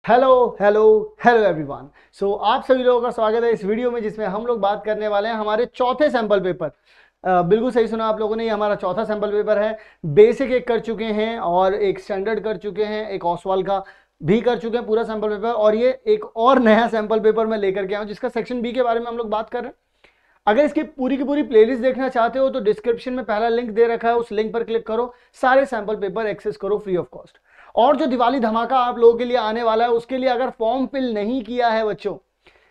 Hello hello hello everyone. So आप सभी लोगों का स्वागत है इस वीडियो में, जिसमें हम लोग बात करने वाले हैं हमारे चौथे सैंपल पेपर। बिल्कुल सही सुना आप लोगों ने, ये हमारा चौथा सैंपल पेपर है। बेसिक एक कर चुके हैं और एक स्टैंडर्ड कर चुके हैं, एक ऑसवाल का भी कर चुके हैं पूरा सैंपल पेपर, और ये एक और नया सैंपल पेपर मैं लेकर के आया हूं जिसका सेक्शन बी के बारे में हम लोग बात कर रहे हैं। अगर इसकी पूरी की पूरी प्लेलिस्ट देखना चाहते हो तो डिस्क्रिप्शन में पहला लिंक दे रखा है, उस लिंक पर क्लिक करो, सारे सैंपल पेपर एक्सेस करो फ्री ऑफ कॉस्ट। और जो दिवाली धमाका आप लोगों के लिए आने वाला है, उसके लिए अगर फॉर्म फिल नहीं किया है बच्चों,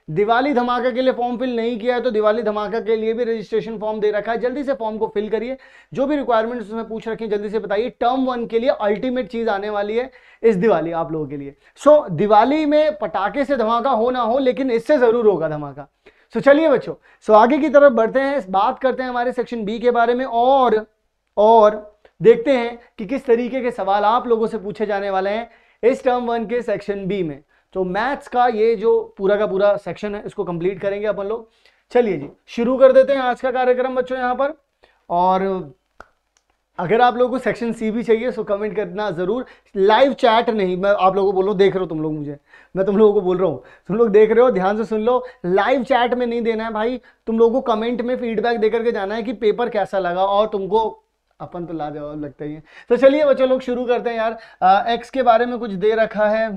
दिवाली धमाका के लिए फॉर्म फिल नहीं किया है तो दिवाली धमाका के लिए भी रजिस्ट्रेशन फॉर्म दे रखा है, जल्दी से फॉर्म को फिल करिए। जो भी रिक्वायरमेंट्स उसमें पूछ रखी है जल्दी से बताइए। टर्म 1 के लिए अल्टीमेट चीज आने वाली है इस दिवाली आप लोगों के लिए। सो दिवाली में पटाखे से धमाका हो ना हो, लेकिन इससे जरूर होगा धमाका। सो चलिए बच्चों, आगे की तरफ बढ़ते हैं, बात करते हैं हमारे सेक्शन बी के बारे में और देखते हैं कि किस तरीके के सवाल आप लोगों से पूछे जाने वाले हैं इस टर्म 1 के सेक्शन बी में। तो मैथ्स का ये जो पूरा का पूरा सेक्शन है, इसको कंप्लीट करेंगे अपन लोग। चलिए जी, शुरू कर देते हैं आज का कार्यक्रम बच्चों यहाँ पर। और अगर आप लोगों को सेक्शन सी भी चाहिए तो कमेंट करना जरूर। लाइव चैट नहीं, मैं आप लोगों को बोल रहा हूँ, देख रहे हो तुम लोग मुझे, मैं तुम लोगों को बोल रहा हूँ, तुम लोग देख रहे हो, ध्यान से सुन लो। लाइव चैट में नहीं देना है भाई, तुम लोगों को कमेंट में फीडबैक देकर के जाना है कि पेपर कैसा लगा, और तुमको अपन तो लाजवाब लगता ही है। तो चलिए बच्चों लोग शुरू करते हैं यार। एक्स के बारे में कुछ दे रखा है,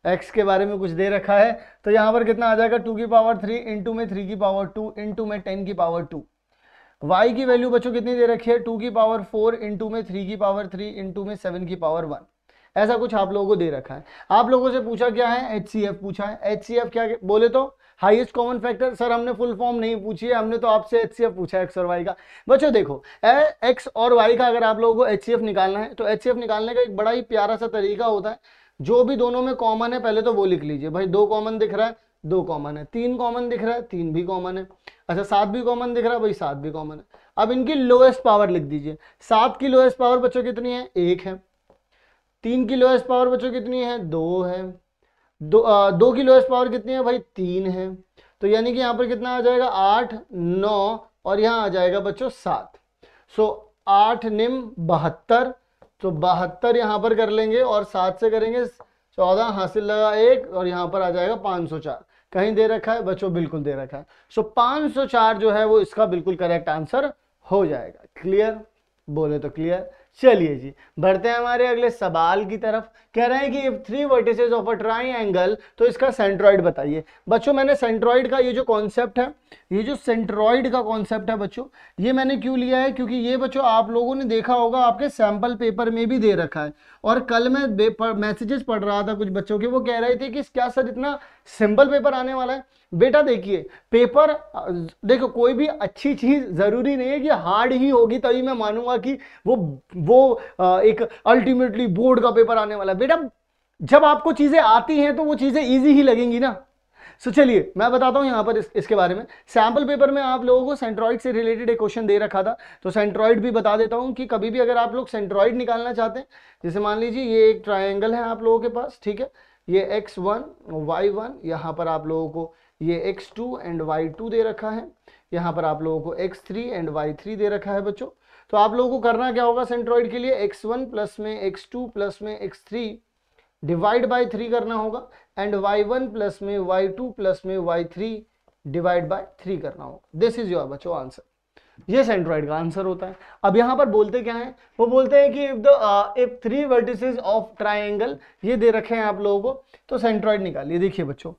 एक्स के बारे में कुछ दे रखा है, तो यहाँ पर कितना आ जाएगा 2 की पावर 3 इंटू में 3 की पावर 2 इंटू में 10 की पावर 2। y की वैल्यू बच्चों कितनी दे रखी है 2 की पावर 4 इंटू में 3 की पावर 3 इंटू में 7 की पावर 1। ऐसा कुछ आप लोगों को दे रखा है। आप लोगों से पूछा क्या है, HCF पूछा है। HCF क्या बोले तो हाईएस्ट कॉमन फैक्टर। सर हमने फुल फॉर्म नहीं पूछी है, हमने तो आपसे HCF पूछा है एक्स और वाई का। बच्चों देखो, एक्स और वाई का अगर आप लोगों को HCF निकालना है तो HCF निकालने का एक बड़ा ही प्यारा सा तरीका होता है। जो भी दोनों में कॉमन है पहले तो वो लिख लीजिए भाई। 2 कॉमन दिख रहा है, 2 कॉमन है। 3 कॉमन दिख रहा है, 3 भी कॉमन है। अच्छा 7 भी कॉमन दिख रहा है भाई, 7 भी कॉमन है। अब इनकी लोएस्ट पावर लिख दीजिए। 7 की लोएस्ट पावर बच्चों कितनी है, 1 है। 3 की लोएस्ट पावर बच्चों कितनी है, 2 है। 2 की लोएस्ट पावर कितनी है भाई, 3 है। तो यानी कि यहाँ पर कितना आ जाएगा 8, 9 और यहाँ आ जाएगा बच्चों 7। सो 8 निम 72, तो 72 यहाँ पर कर लेंगे और 7 से करेंगे 14, हासिल लगा 1 और यहाँ पर आ जाएगा 504। कहीं दे रखा है बच्चों, बिल्कुल दे रखा है। सो 504 जो है वो इसका बिल्कुल करेक्ट आंसर हो जाएगा। क्लियर, बोले तो क्लियर। चलिए जी, बढ़ते हैं हमारे अगले सवाल की तरफ। कह रहे हैं कि if 3 vertices of a triangle, तो इसका सेंट्रॉइड बताइए। बच्चों मैंने सेंट्रॉइड का ये जो कॉन्सेप्ट है, ये जो सेंट्रॉइड का कॉन्सेप्ट है बच्चों, ये मैंने क्यों लिया है, क्योंकि ये बच्चों आप लोगों ने देखा होगा आपके सैंपल पेपर में भी दे रखा है। और कल मैं मैसेजेस पढ़ रहा था कुछ बच्चों के, वो कह रहे थे कि क्या सर इतना सिंपल पेपर आने वाला है। बेटा देखिए, पेपर देखो, कोई भी अच्छी चीज जरूरी नहीं है कि हार्ड ही होगी तभी मैं मानूंगा कि वो एक अल्टीमेटली बोर्ड का पेपर आने वाला है। बेटा जब आपको चीजें आती हैं तो वो चीजें इजी ही लगेंगी ना। सो चलिए मैं बताता हूं यहां पर इसके बारे में। सैंपल पेपर में आप लोगों को सेंट्रॉइड से रिलेटेड एक क्वेश्चन दे रखा था, तो सेंट्रॉइड भी बता देता हूं कि कभी भी अगर आप लोग सेंट्रॉइड निकालना चाहते हैं, जैसे मान लीजिए ये एक ट्राइंगल है आप लोगों के पास, ठीक है, ये x1 y1, यहां पर आप लोगों को ये x2 एंड y2 दे रखा है, यहां पर आप लोगों को x3 एंड y3 दे रखा है बच्चों। तो आप लोगों को करना क्या होगा सेंट्रॉइड के लिए, x1 प्लस में x2 प्लस में x3 डिवाइड बाय 3 करना होगा, एंड y1 प्लस में y2 प्लस में y3 डिवाइड बाय 3 करना होगा। दिस इज योर बच्चों आंसर। ये सेंट्रॉइड का आंसर होता है। अब यहां पर बोलते क्या है, वो बोलते हैं कि इफ 3 वर्टिसेस ऑफ ट्राइंगल, ये दे रखे हैं आप लोगों को, तो सेंट्रॉइड निकालिए। देखिए बच्चों,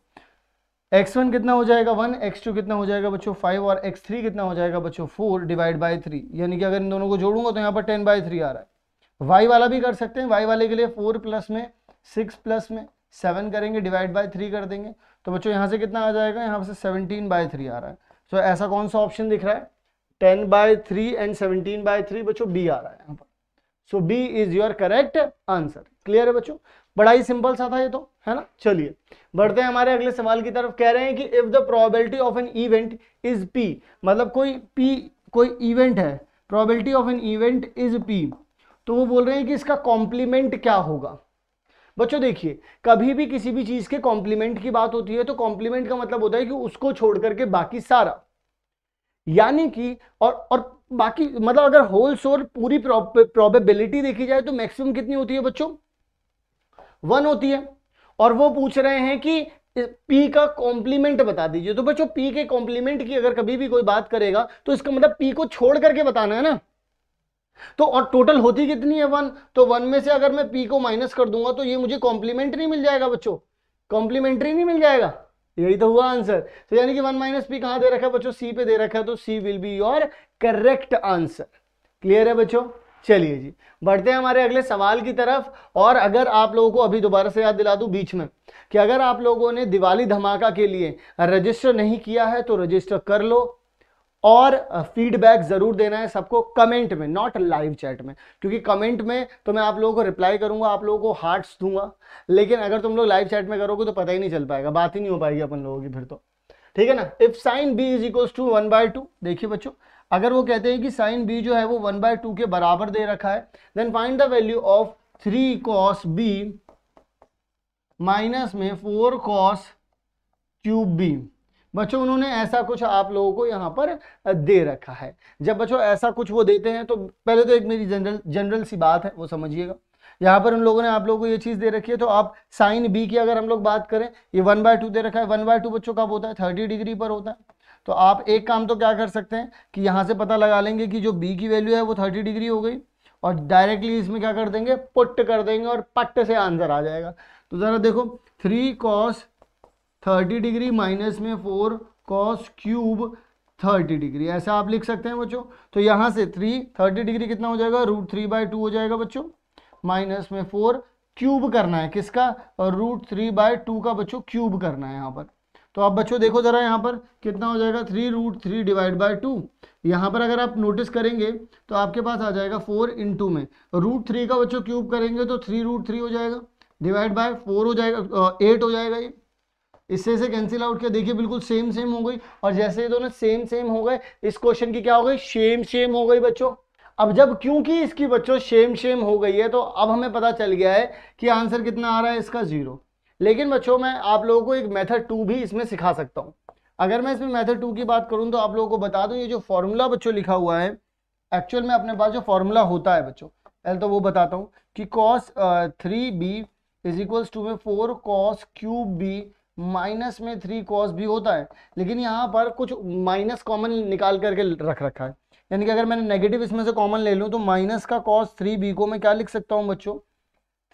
x1 कितना हो जाएगा 1, x2 कितना हो जाएगा बच्चों 5 और x3 कितना हो जाएगा बच्चों 4 डिवाइड बाय 3। यानी कि अगर इन दोनों को जोड़ूंगा तो यहाँ पर 10/3 आ रहा है। y वाला भी कर सकते हैं, y वाले के लिए 4 प्लस में 6 प्लस में 7 करेंगे, डिवाइड बाय 3 कर देंगे, तो बच्चों यहाँ से कितना आ जाएगा, यहाँ से 17/3 आ रहा है। तो ऐसा कौन सा ऑप्शन दिख रहा है, 10/3 एंड 17/3 बच्चों बी आ रहा है यहाँ पर। So B is your correct answer. Clear है बच्चों, बड़ा ही सिंपल सा था ये तो, है ना। चलिए बढ़ते हैं हमारे अगले सवाल की तरफ। कह रहे हैं कि if the probability of an event is p, मतलब कोई इवेंट है, probability of an event is p, तो वो बोल रहे हैं कि इसका कॉम्प्लीमेंट क्या होगा। बच्चों देखिए, कभी भी किसी भी चीज के कॉम्प्लीमेंट की बात होती है तो कॉम्प्लीमेंट का मतलब होता है कि उसको छोड़ करके बाकी सारा, यानी कि और बाकी मतलब अगर होल सोल पूरी प्रोबेबिलिटी देखी जाए तो मैक्सिमम कितनी होती है बच्चों, 1 होती है। और वो पूछ रहे हैं कि P का कॉम्प्लीमेंट बता दीजिए। तो बच्चों P के कॉम्प्लीमेंट की अगर कभी भी कोई बात करेगा तो इसका मतलब P को छोड़ करके बताना है ना। तो और टोटल होती कितनी है 1, तो 1 में से अगर मैं P को माइनस कर दूंगा तो ये मुझे कॉम्प्लीमेंट्री मिल जाएगा बच्चों, कॉम्प्लीमेंट्री नहीं मिल जाएगा। यही तो हुआ आंसर। तो यानी कि 1 माइनस पी कहां दे रखा है बच्चों, C पे दे रखा है, तो C will be your correct answer. Clear है बच्चों। चलिए जी बढ़ते हैं हमारे अगले सवाल की तरफ। और अगर आप लोगों को अभी दोबारा से याद दिला दूं बीच में कि अगर आप लोगों ने दिवाली धमाका के लिए रजिस्टर नहीं किया है तो रजिस्टर कर लो, और फीडबैक जरूर देना है सबको कमेंट में, नॉट लाइव चैट में, क्योंकि कमेंट में तो मैं आप लोगों को रिप्लाई करूंगा, आप लोगों को हार्ट्स दूंगा, लेकिन अगर तुम लोग लाइव चैट में करोगे तो पता ही नहीं चल पाएगा, बात ही नहीं हो पाएगी अपन लोगों की फिर तो। ठीक है ना। If sine b is equal to 1/2, देखिए बच्चों अगर वो कहते हैं कि साइन b जो है वो 1/2 के बराबर दे रखा है, then find the value of 3 cos b minus में 4 cos क्यूब b। बच्चों उन्होंने ऐसा कुछ आप लोगों को यहाँ पर दे रखा है। जब बच्चों ऐसा कुछ वो देते हैं तो पहले तो एक मेरी जनरल सी बात है वो समझिएगा। यहाँ पर उन लोगों ने आप लोगों को ये चीज़ दे रखी है, तो आप साइन बी की अगर हम लोग बात करें, ये 1/2 दे रखा है, 1/2 बच्चों कब होता है, 30 डिग्री पर होता है। तो आप एक काम तो क्या कर सकते हैं कि यहाँ से पता लगा लेंगे कि जो बी की वैल्यू है वो 30 डिग्री हो गई, और डायरेक्टली इसमें क्या कर देंगे, पुट कर देंगे और पट्ट से आंसर आ जाएगा। तो ज़रा देखो 3 cos 30 डिग्री माइनस में 4 cos क्यूब 30 डिग्री, ऐसा आप लिख सकते हैं बच्चों। तो यहाँ से 30 डिग्री कितना हो जाएगा, √3/2 हो जाएगा बच्चों, माइनस में 4 क्यूब करना है किसका, और √3/2 का बच्चों क्यूब करना है यहाँ पर। तो आप बच्चों देखो जरा यहाँ पर कितना हो जाएगा, 3√3 डिवाइड बाई 2। यहाँ पर अगर आप नोटिस करेंगे तो आपके पास आ जाएगा 4 इंटू में √3 का बच्चों क्यूब करेंगे तो 3√3 हो जाएगा, डिवाइड बाय 4 हो जाएगा, 8 हो जाएगा। ये इससे से कैंसिल आउट किया, देखिए बिल्कुल सेम सेम हो गई। और जैसे ये दोनों सेम सेम हो गए, इस क्वेश्चन की क्या हो गई, सेम सेम हो गई बच्चों। अब जब क्योंकि इसकी बच्चों सेम सेम हो गई है तो अब हमें पता चल गया है कि आंसर कितना आ रहा है इसका 0। लेकिन बच्चों मैं आप लोगों को एक मेथड 2 भी इसमें सिखा सकता हूँ। अगर मैं इसमें मेथड 2 की बात करूँ तो आप लोगों को बता दूं, ये जो फॉर्मूला बच्चों लिखा हुआ है, एक्चुअल में अपने पास जो फॉर्मूला होता है बच्चों, पहले तो वो बताता हूँ कि cos 3b is equals to में 4 cos क्यूब b माइनस में 3 cos b होता है। लेकिन यहाँ पर कुछ माइनस कॉमन निकाल करके रख रखा है, यानी कि अगर मैंने नेगेटिव इसमें से कॉमन ले लूँ तो माइनस का cos 3b को मैं क्या लिख सकता हूँ बच्चों,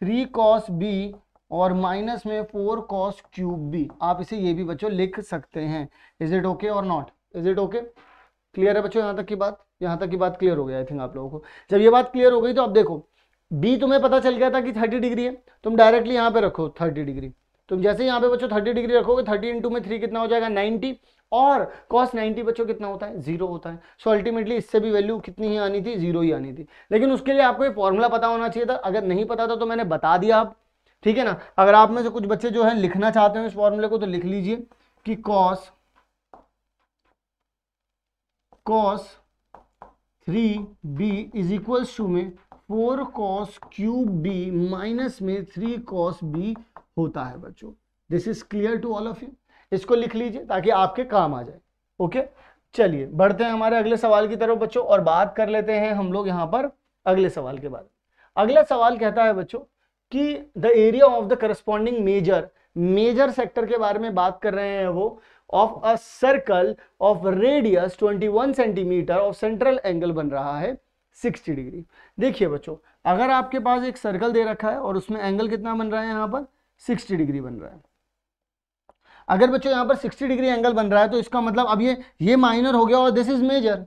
3 cos b और माइनस में 4 cos क्यूब b। आप इसे ये भी बच्चों लिख सकते हैं। इज इट ओके और not, is it okay? Clear है बच्चों यहाँ तक की बात? यहाँ तक की बात क्लियर हो गया आई थिंक आप लोगों को। जब ये बात क्लियर हो गई तो अब देखो b तुम्हें पता चल गया था कि 30 डिग्री है, तुम डायरेक्टली यहाँ पे रखो 30 डिग्री। तुम जैसे यहाँ पे बच्चों 30 डिग्री रखोगे, 30 इंटू में 3 कितना हो जाएगा, 90, और cos 90 बच्चों कितना होता है, 0 होता है। सो अल्टीमेटली इससे भी वैल्यू कितनी ही आनी थी, 0 ही आनी थी। लेकिन उसके लिए आपको ये फॉर्मूला पता होना चाहिए था, अगर नहीं पता था तो मैंने बता दिया आप, ठीक है ना। अगर आप में से कुछ बच्चे जो है लिखना चाहते हैं इस फॉर्मूले को तो लिख लीजिए कि cos 3b is equals to में 4 cos क्यूब b माइनस में 3 cos b होता है बच्चों। This is clear to all of you. इसको लिख लीजिए ताकि आपके काम आ जाए। ओके चलिए बढ़ते हैं हमारे अगले सवाल की तरफ बच्चों, और बात कर लेते हैं हम लोग यहाँ पर अगले सवाल के बाद। अगला सवाल कहता है बच्चों कि the area of the corresponding major sector के बारे में बात कर रहे हैं वो, of a circle of radius 21 centimetre और सेंट्रल एंगल बन रहा है 60 डिग्री। देखिए बच्चों अगर आपके पास एक सर्कल दे रखा है और उसमें एंगल कितना बन रहा है, यहाँ पर 60 डिग्री बन रहा है। अगर बच्चों यहाँ पर 60 डिग्री एंगल बन रहा है तो इसका मतलब अब ये माइनर हो गया और this is major.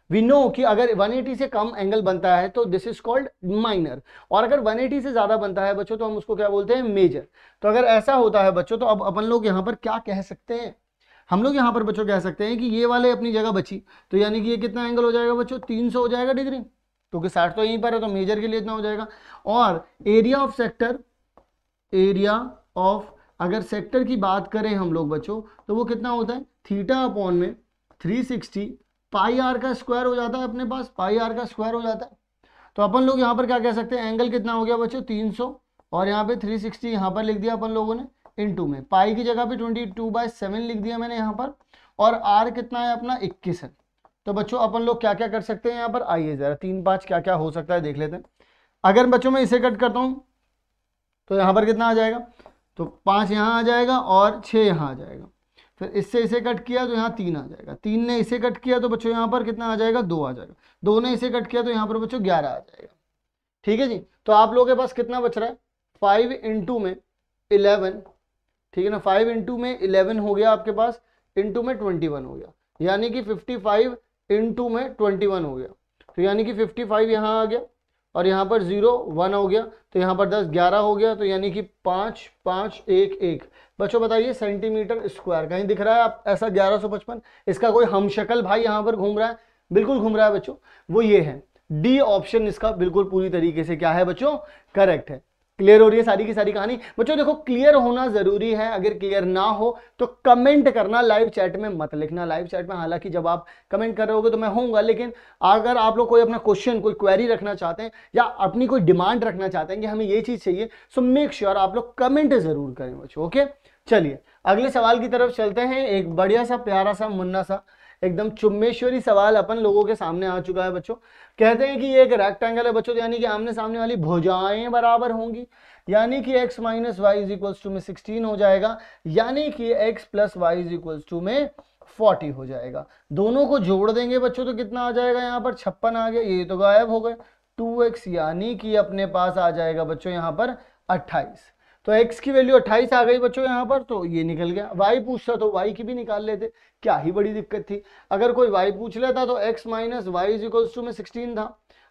We know कि अगर 180 से कम एंगल बनता है तो दिस इज कॉल्ड माइनर, और अगर 180 से ज्यादा बनता है बच्चों तो हम उसको क्या बोलते हैं, मेजर। तो अगर ऐसा होता है बच्चों तो अब अपन लोग यहाँ पर क्या कह सकते हैं, हम लोग यहाँ पर बच्चों कह सकते हैं कि ये वाले अपनी जगह बची, तो यानी कि ये कितना एंगल हो जाएगा बच्चों, 300 हो जाएगा डिग्री, क्योंकि 60 तो यहीं पर है तो मेजर के लिए इतना हो जाएगा। और area of sector, area of अगर सेक्टर की बात करें हम लोग बच्चों तो वो कितना होता है, थीटा अपॉन में 360 पाई आर का स्क्वायर हो जाता है, अपने पास पाई आर का स्क्वायर हो जाता है। तो अपन लोग यहाँ पर क्या कह सकते हैं, एंगल कितना हो गया बच्चों 300, और यहाँ पे 360 यहाँ पर लिख दिया अपन लोगों ने, इनटू में पाई की जगह पे 22/7 लिख दिया मैंने यहाँ पर, और आर कितना है अपना 21 है। तो बच्चों अपन लोग क्या क्या कर सकते हैं यहाँ पर, आइए जरा 3 5 क्या क्या हो सकता है देख लेते हैं। अगर बच्चों मैं इसे कट करता हूँ तो यहाँ पर कितना आ जाएगा, तो 5 यहाँ आ जाएगा और 6 यहाँ आ जाएगा। फिर इससे इसे कट किया तो यहाँ 3 आ जाएगा, 3 ने इसे कट किया तो बच्चों यहाँ पर कितना आ जाएगा, 2 आ जाएगा, 2 ने इसे कट किया तो यहाँ पर बच्चों 11 आ जाएगा। ठीक है जी। तो आप लोगों के पास कितना बच रहा है, 5 इंटू में 11, ठीक है ना, 5 इंटू में 11 हो गया आपके पास, इंटू में 21 हो गया, यानी कि 55 इंटू में 21 हो गया। तो यानी कि 55 यहाँ आ गया और यहाँ पर 0 1 हो गया, तो यहाँ पर 10 11 हो गया, तो यानी कि 5 5 1 1। बच्चों बताइए सेंटीमीटर स्क्वायर कहीं दिख रहा है आप ऐसा 1155? इसका कोई हमशक्ल भाई यहाँ पर घूम रहा है? बिल्कुल घूम रहा है बच्चों, वो ये है डी ऑप्शन इसका बिल्कुल पूरी तरीके से क्या है बच्चों, करेक्ट है। क्लियर हो रही है सारी की सारी कहानी? बच्चों देखो क्लियर होना जरूरी है, अगर क्लियर ना हो तो कमेंट करना, लाइव चैट में मत लिखना। लाइव चैट में हालांकि जब आप कमेंट कर रहे होगे तो मैं होऊंगा, लेकिन अगर आप लोग कोई अपना क्वेश्चन कोई क्वेरी रखना चाहते हैं या अपनी कोई डिमांड रखना चाहते हैं कि हमें ये चीज चाहिए, सो मेक श्योर आप लोग कमेंट जरूर करें बच्चों। ओके चलिए अगले सवाल की तरफ चलते हैं। एक बढ़िया सा प्यारा सा मुन्ना सा एकदम चुम्बेश्वरी सवाल अपन लोगों के सामने आ चुका है बच्चों। कहते हैं कि ये एक रेक्टेंगल है बच्चों, यानी कि आमने सामने वाली भुजाएं बराबर होंगी, यानी कि x minus y is equals to में 16 हो जाएगा, यानी कि x plus y is equals to में 40 हो जाएगा। दोनों को जोड़ देंगे बच्चों तो कितना आ जाएगा, यहाँ पर 56 आ गया, ये तो गायब हो गए, 2x यानी कि अपने पास आ जाएगा बच्चों यहाँ पर 28। तो x की वैल्यू 28 आ गई बच्चों यहाँ पर, तो ये निकल गया। y पूछता तो y की भी निकाल लेते, क्या ही बड़ी दिक्कत थी। अगर कोई y पूछ लेता तो x minus y is equals to में 16 था,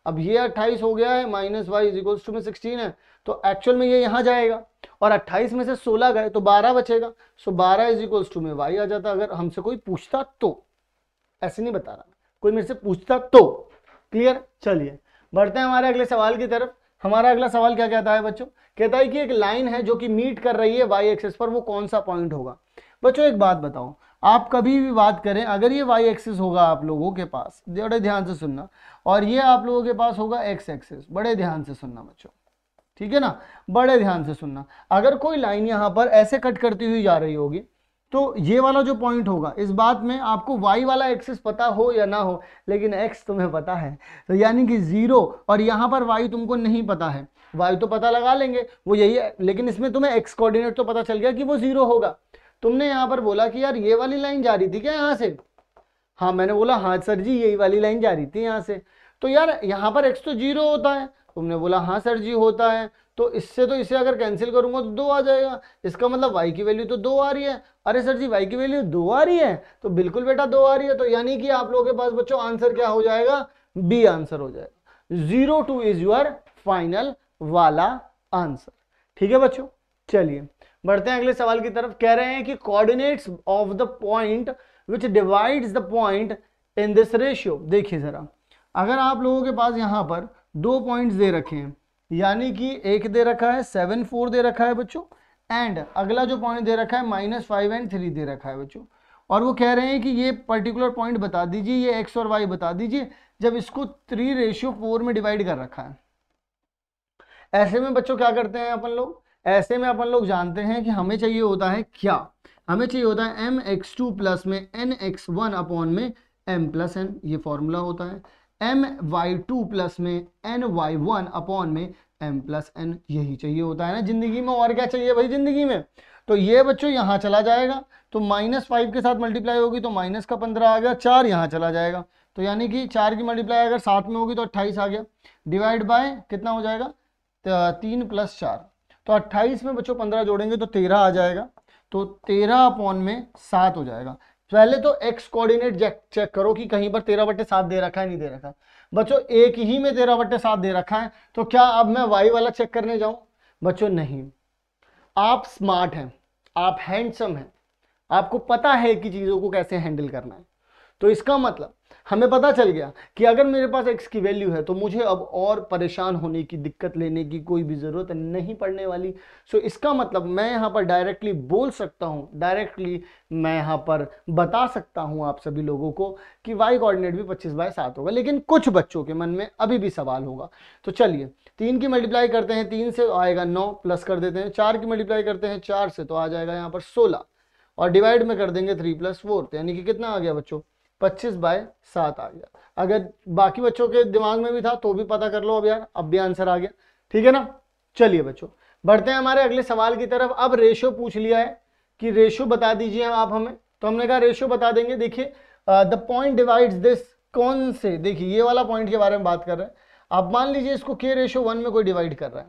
अब ये 28 हो गया है, minus y is equals to में 16 है, तो एक्चुअल में ये यहाँ जाएगा और 28 में से 16 गए तो 12 बचेगा, सो 12 इज इक्वल्स टू में y आ जाता। अगर हमसे कोई पूछता तो, ऐसे नहीं बता रहा, कोई मेरे से पूछता तो। क्लियर? चलिए बढ़ते हैं हमारे अगले सवाल की तरफ। हमारा अगला सवाल क्या कहता है बच्चों, कहता है कि एक लाइन है जो कि मीट कर रही है वाई एक्सिस पर, वो कौन सा पॉइंट होगा। बच्चों एक बात बताओ, आप कभी भी बात करें, अगर ये वाई एक्सिस होगा आप लोगों के पास, बड़े ध्यान से सुनना, और ये आप लोगों के पास होगा एक्स एक्सिस, बड़े ध्यान से सुनना बच्चों, ठीक है ना, बड़े ध्यान से सुनना। अगर कोई लाइन यहाँ पर ऐसे कट करती हुई जा रही होगी तो ये वाला जो पॉइंट होगा, इस बात में आपको y वाला एक्सिस पता हो या ना हो, लेकिन x तुम्हें पता है, तो यानी कि 0, और यहाँ पर y तुमको नहीं पता है, y तो पता लगा लेंगे वो यही है, लेकिन इसमें तुम्हें x कोऑर्डिनेट तो पता चल गया कि वो 0 होगा। तुमने यहाँ पर बोला कि यार ये वाली लाइन जा रही थी क्या यहाँ से, हाँ मैंने बोला हाँ सर जी यही वाली लाइन जा रही थी यहाँ से, तो यार यहाँ पर x तो 0 होता है, तुमने बोला हाँ सर जी होता है, तो इससे तो इसे अगर कैंसिल करूंगा तो 2 आ जाएगा, इसका मतलब y की वैल्यू तो 2 आ रही है। अरे सर जी y की वैल्यू 2 आ रही है, तो बिल्कुल बेटा 2 आ रही है, तो यानी कि आप लोगों के पास बच्चों आंसर क्या हो जाएगा, बी आंसर हो जाएगा। 02 इज योर फाइनल वाला आंसर। ठीक है बच्चों, चलिए बढ़ते हैं अगले सवाल की तरफ। कह रहे हैं कि coordinates of the point which divides the point in this ratio. देखिए जरा, अगर आप लोगों के पास यहाँ पर 2 पॉइंट्स दे रखे हैं, यानी कि एक दे रखा है 7 4 दे रखा है बच्चों, एंड अगला जो पॉइंट दे रखा है -5 एंड 3 दे रखा है बच्चों, और वो कह रहे हैं कि ये पर्टिकुलर पॉइंट बता दीजिए, ये x और y बता दीजिए जब इसको 3:4 में डिवाइड कर रखा है। ऐसे में बच्चों क्या करते हैं अपन लोग, ऐसे में अपन लोग जानते हैं कि हमें चाहिए होता है क्या, हमें चाहिए होता है mx2 प्लस में nx1 अपॉन में m प्लस n, ये फॉर्मूला होता है। my2 प्लस में ny1 अपॉन में m प्लस n, यही चाहिए होता है ना जिंदगी में, और क्या चाहिए भाई जिंदगी में। तो ये बच्चों यहाँ चला जाएगा, तो -5 के साथ मल्टीप्लाई होगी तो माइनस का 15 आ गया, 4 यहाँ चला जाएगा, तो यानी कि 4 की मल्टीप्लाई अगर साथ में होगी तो 28 आ गया, डिवाइड बाय कितना हो जाएगा 3 + 4, तो 28 में बच्चों 15 जोड़ेंगे तो 13 आ जाएगा, तो 13 अपॉन में 7 हो जाएगा। पहले तो x कोऑर्डिनेट चेक करो कि कहीं पर 13/7 दे रखा है नहीं दे रखा है। बच्चों एक ही में 13/7 दे रखा है, तो क्या अब मैं y वाला चेक करने जाऊं? बच्चों नहीं, आप स्मार्ट हैं, आप हैंडसम हैं, आपको पता है कि चीजों को कैसे हैंडल करना है, तो इसका मतलब हमें पता चल गया कि अगर मेरे पास x की वैल्यू है तो मुझे अब और परेशान होने की, दिक्कत लेने की कोई भी जरूरत नहीं पड़ने वाली। सो इसका मतलब मैं यहाँ पर डायरेक्टली बोल सकता हूँ, डायरेक्टली मैं यहाँ पर बता सकता हूँ आप सभी लोगों को कि y कोऑर्डिनेट भी 25/7 होगा, लेकिन कुछ बच्चों के मन में अभी भी सवाल होगा। तो चलिए 3 की मल्टीप्लाई करते हैं, 3 से आएगा 9, प्लस कर देते हैं, 4 की मल्टीप्लाई करते हैं 4 से, तो आ जाएगा यहाँ पर 16, और डिवाइड में कर देंगे 3 + 4, यानी कि कितना आ गया बच्चों 25/7 आ गया। अगर बाकी बच्चों के दिमाग में भी था तो भी पता कर लो अब यार, अब भी आंसर आ गया। ठीक है ना, चलिए बच्चों बढ़ते हैं हमारे अगले सवाल की तरफ। अब रेशो पूछ लिया है कि रेशो बता दीजिए आप हमें, तो हमने कहा रेशो बता देंगे। देखिए द पॉइंट डिवाइड्स दिस, कौन से, देखिए ये वाला पॉइंट के बारे में बात कर रहे हैं। आप मान लीजिए इसको k रेशो 1 में कोई डिवाइड कर रहा है,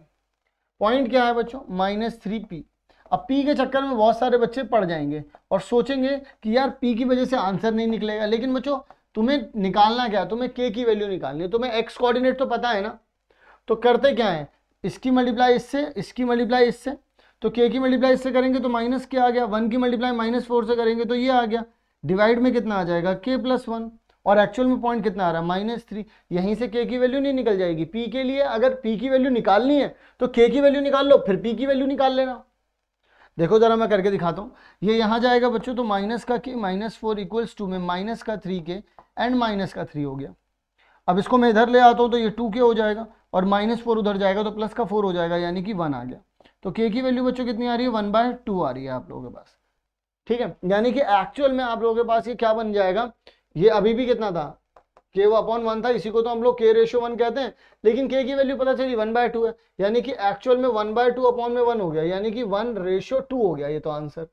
पॉइंट क्या है बच्चों, -3p। अब p के चक्कर में बहुत सारे बच्चे पड़ जाएंगे और सोचेंगे कि यार p की वजह से आंसर नहीं निकलेगा, लेकिन बच्चों तुम्हें निकालना क्या है, तुम्हें k की वैल्यू निकालनी है, तुम्हें x कोऑर्डिनेट तो पता है ना। तो करते क्या है, इसकी मल्टीप्लाई इससे, इसकी मल्टीप्लाई इससे, तो k की मल्टीप्लाई इससे करेंगे तो माइनस क्या आ गया, 1 की मल्टीप्लाई -4 से करेंगे तो ये आ गया, डिवाइड में कितना आ जाएगा k+1, और एक्चुअल में पॉइंट कितना आ रहा है -3। यहीं से k की वैल्यू नहीं निकल जाएगी। p के लिए अगर p की वैल्यू निकालनी है तो k की वैल्यू निकाल लो, फिर p की वैल्यू निकाल लेना। देखो जरा मैं करके दिखाता हूँ। ये यहाँ जाएगा बच्चों, तो माइनस का k -4 इक्वल्स टू में माइनस का 3k एंड माइनस का 3 हो गया। अब इसको मैं इधर ले आता हूँ तो ये 2k हो जाएगा, और -4 उधर जाएगा तो प्लस का 4 हो जाएगा, यानी कि 1 आ गया। तो k की वैल्यू बच्चों कितनी आ रही है, 1/2 आ रही है आप लोगों के पास। ठीक है, यानी कि एक्चुअल में आप लोगों के पास ये क्या बन जाएगा, ये अभी भी कितना था, k वो अपॉन 1 था, इसी को तो हम लोग k रेशो 1 कहते हैं, लेकिन k की वैल्यू पता चली 1/2 है, यानी कि एक्चुअल में 1/2 अपॉन में 1 हो गया, यानी कि 1:2 हो गया ये तो आंसर।